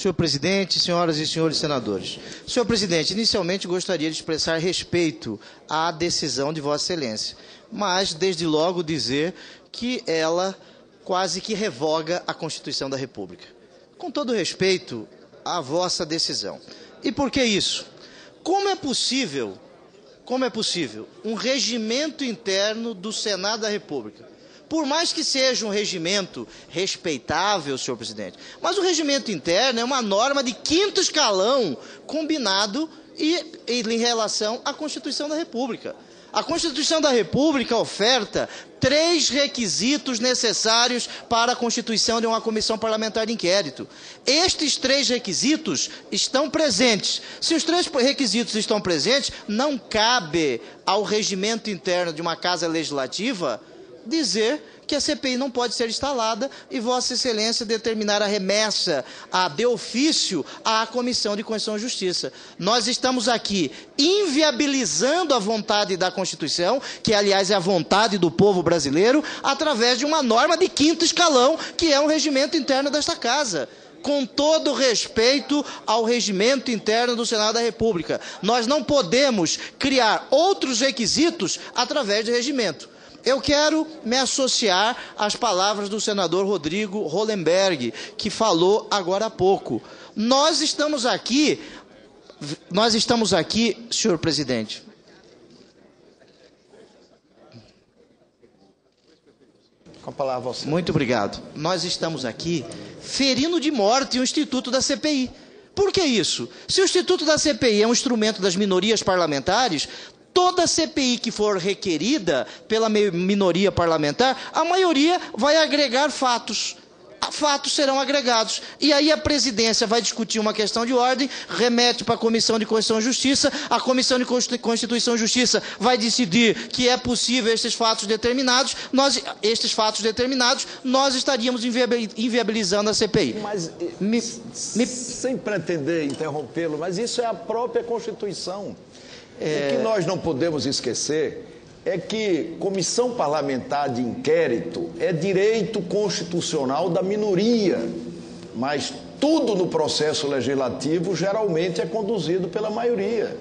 Senhor presidente, senhoras e senhores senadores. Senhor presidente, inicialmente gostaria de expressar respeito à decisão de Vossa Excelência, mas desde logo dizer que ela quase que revoga a Constituição da República. Com todo respeito à vossa decisão. E por que isso? Como é possível um regimento interno do Senado da República, por mais que seja um regimento respeitável, senhor presidente, mas o regimento interno é uma norma de quinto escalão combinado em relação à Constituição da República. A Constituição da República oferta 3 requisitos necessários para a constituição de uma comissão parlamentar de inquérito. Estes 3 requisitos estão presentes. Se os 3 requisitos estão presentes, não cabe ao regimento interno de uma casa legislativa dizer que a CPI não pode ser instalada e Vossa Excelência determinar a remessa de ofício à Comissão de Constituição e Justiça. Nós estamos aqui inviabilizando a vontade da Constituição, que aliás é a vontade do povo brasileiro, através de uma norma de quinto escalão, que é um regimento interno desta casa. Com todo respeito ao regimento interno do Senado da República, nós não podemos criar outros requisitos através de regimento. Eu quero me associar às palavras do senador Rodrigo Hollenberg, que falou agora há pouco. Nós estamos aqui, senhor presidente. Com a palavra ao senhor. Muito obrigado. Nós estamos aqui ferindo de morte o Instituto da CPI. Por que isso? Se o Instituto da CPI é um instrumento das minorias parlamentares, toda CPI que for requerida pela minoria parlamentar, a maioria vai agregar fatos. Fatos serão agregados. E aí a presidência vai discutir uma questão de ordem, remete para a Comissão de Constituição e Justiça, a Comissão de Constituição e Justiça vai decidir que é possível esses fatos determinados, nós estaríamos inviabilizando a CPI. Mas, sem pretender interrompê-lo, mas isso é a própria Constituição. O que nós não podemos esquecer é que comissão parlamentar de inquérito é direito constitucional da minoria, mas tudo no processo legislativo geralmente é conduzido pela maioria.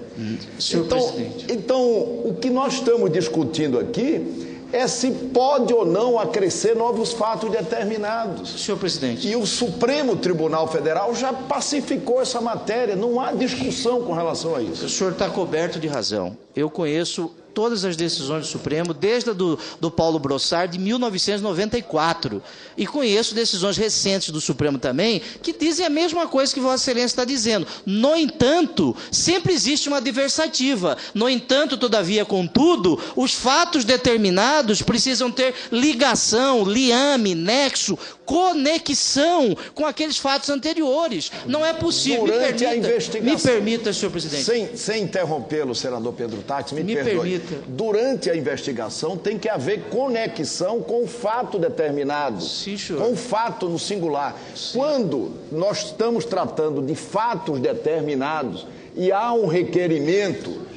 Senhor presidente. Então, o que nós estamos discutindo aqui é se pode ou não acrescer novos fatos determinados. Senhor presidente. E o Supremo Tribunal Federal já pacificou essa matéria, não há discussão com relação a isso. O senhor está coberto de razão. Eu conheço todas as decisões do Supremo, desde a do Paulo Brossard, de 1994. E conheço decisões recentes do Supremo também, que dizem a mesma coisa que Vossa Excelência está dizendo. No entanto, sempre existe uma adversativa. No entanto, todavia, contudo, os fatos determinados precisam ter ligação, liame, nexo, conexão com aqueles fatos anteriores. Não é possível. Durante a investigação. Me permita, senhor presidente. Sem interrompê-lo, senador Pedro Táxi, me perdoe. Permita. Durante a investigação tem que haver conexão com o fato determinado. Sim, senhor. Com o fato no singular. Sim. Quando nós estamos tratando de fatos determinados e há um requerimento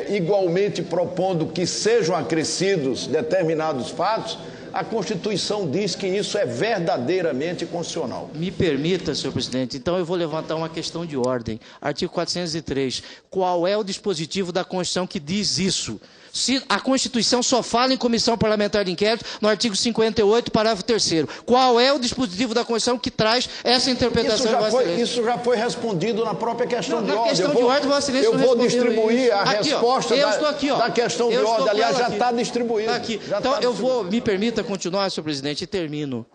igualmente propondo que sejam acrescidos determinados fatos, a Constituição diz que isso é verdadeiramente constitucional. Me permita, senhor presidente, então eu vou levantar uma questão de ordem. Artigo 403. Qual é o dispositivo da Constituição que diz isso? Se a Constituição só fala em comissão parlamentar de inquérito, no artigo 58, parágrafo 3º. Qual é o dispositivo da Constituição que traz essa interpretação de Vossa Excelência? Isso já foi respondido na própria questão de ordem. Na questão de ordem, Vossa Excelência não respondeu isso. Eu vou distribuir a resposta da questão de ordem. Aliás, já está distribuído. Tá aqui. Então, eu vou, me permita continuar, senhor presidente, e termino.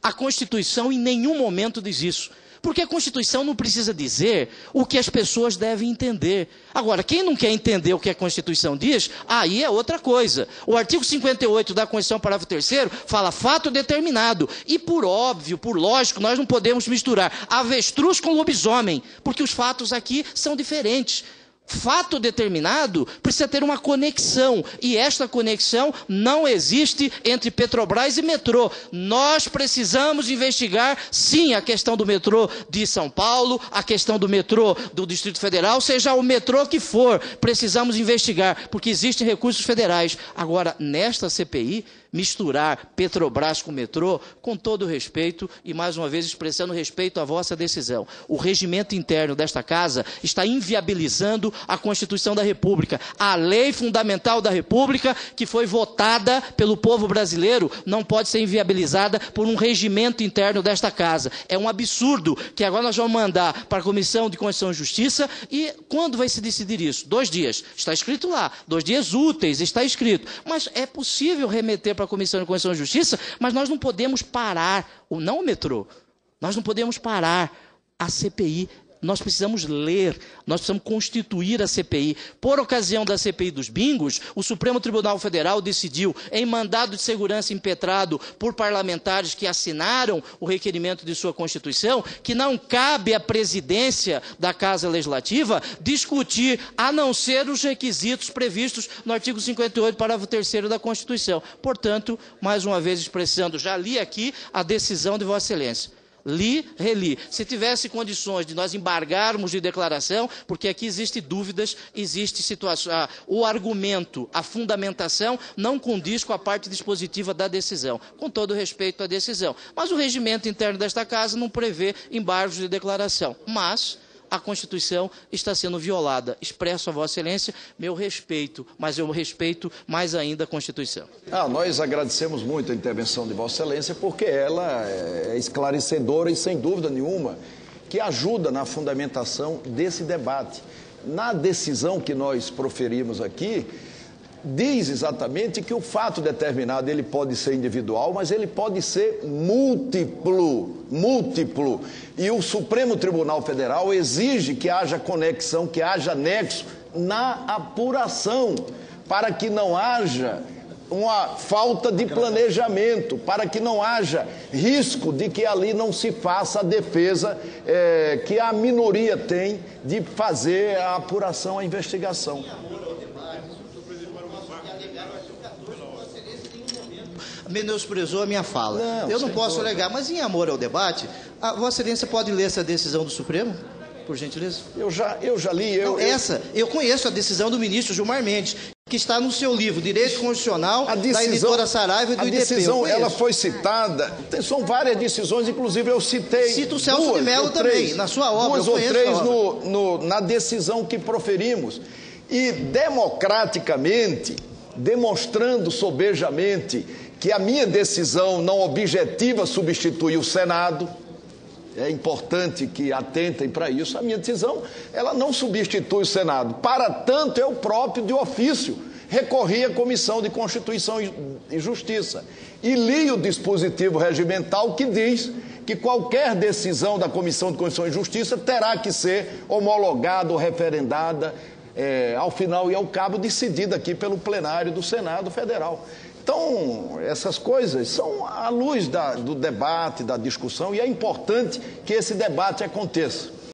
A Constituição em nenhum momento diz isso. Porque a Constituição não precisa dizer o que as pessoas devem entender. Agora, quem não quer entender o que a Constituição diz, aí é outra coisa. O artigo 58 da Constituição, parágrafo 3º, fala fato determinado. E por óbvio, por lógico, nós não podemos misturar avestruz com lobisomem, porque os fatos aqui são diferentes. Fato determinado precisa ter uma conexão, e esta conexão não existe entre Petrobras e metrô. Nós precisamos investigar, sim, a questão do metrô de São Paulo, a questão do metrô do Distrito Federal, seja o metrô que for, precisamos investigar, porque existem recursos federais. Agora, nesta CPI, misturar Petrobras com metrô, com todo respeito e, mais uma vez, expressando respeito à vossa decisão. O regimento interno desta Casa está inviabilizando a Constituição da República. A lei fundamental da República, que foi votada pelo povo brasileiro, não pode ser inviabilizada por um regimento interno desta Casa. É um absurdo que agora nós vamos mandar para a Comissão de Constituição e Justiça e quando vai se decidir isso? 2 dias. Está escrito lá. 2 dias úteis, está escrito. Mas é possível remeter para a Comissão de Constituição e Justiça, mas nós não podemos parar, não o metrô, nós não podemos parar a CPI. Nós precisamos ler, nós precisamos constituir a CPI. Por ocasião da CPI dos bingos, o Supremo Tribunal Federal decidiu, em mandado de segurança impetrado por parlamentares que assinaram o requerimento de sua Constituição, que não cabe à presidência da Casa Legislativa discutir, a não ser os requisitos previstos no artigo 58, parágrafo 3º da Constituição. Portanto, mais uma vez expressando, já li aqui a decisão de Vossa Excelência. Li, reli. Se tivesse condições de nós embargarmos de declaração, porque aqui existem dúvidas, existe situação, o argumento, a fundamentação não condiz com a parte dispositiva da decisão, com todo respeito à decisão. Mas o regimento interno desta Casa não prevê embargos de declaração. Mas a Constituição está sendo violada. Expresso a Vossa Excelência meu respeito, mas eu respeito mais ainda a Constituição. Nós agradecemos muito a intervenção de Vossa Excelência, porque ela é esclarecedora e, sem dúvida nenhuma, que ajuda na fundamentação desse debate. Na decisão que nós proferimos aqui, diz exatamente que o fato determinado ele pode ser individual, mas ele pode ser múltiplo. E o Supremo Tribunal Federal exige que haja conexão, que haja nexo na apuração, para que não haja uma falta de planejamento, para que não haja risco de que ali não se faça a defesa que a minoria tem de fazer a apuração, a investigação. Menosprezou a minha fala. Eu não posso alegar, mas em amor ao debate, a Vossa Excelência pode ler essa decisão do Supremo, por gentileza? Eu já li. Eu conheço a decisão do ministro Gilmar Mendes, que está no seu livro, Direito Constitucional, da editora Saraiva e do IDP. A decisão, ela foi citada, são várias decisões, inclusive eu citei. Cito o Celso de Mello também, na sua obra. 2 ou 3 na decisão que proferimos. E democraticamente, demonstrando sobejamente que a minha decisão não objetiva substitui o Senado, é importante que atentem para isso, a minha decisão, ela não substitui o Senado. Para tanto, eu próprio, de ofício, recorri à Comissão de Constituição e Justiça e li o dispositivo regimental que diz que qualquer decisão da Comissão de Constituição e Justiça terá que ser homologada ou referendada, ao final e ao cabo, decidida aqui pelo plenário do Senado Federal. Então, essas coisas são à luz do debate, da discussão, e é importante que esse debate aconteça.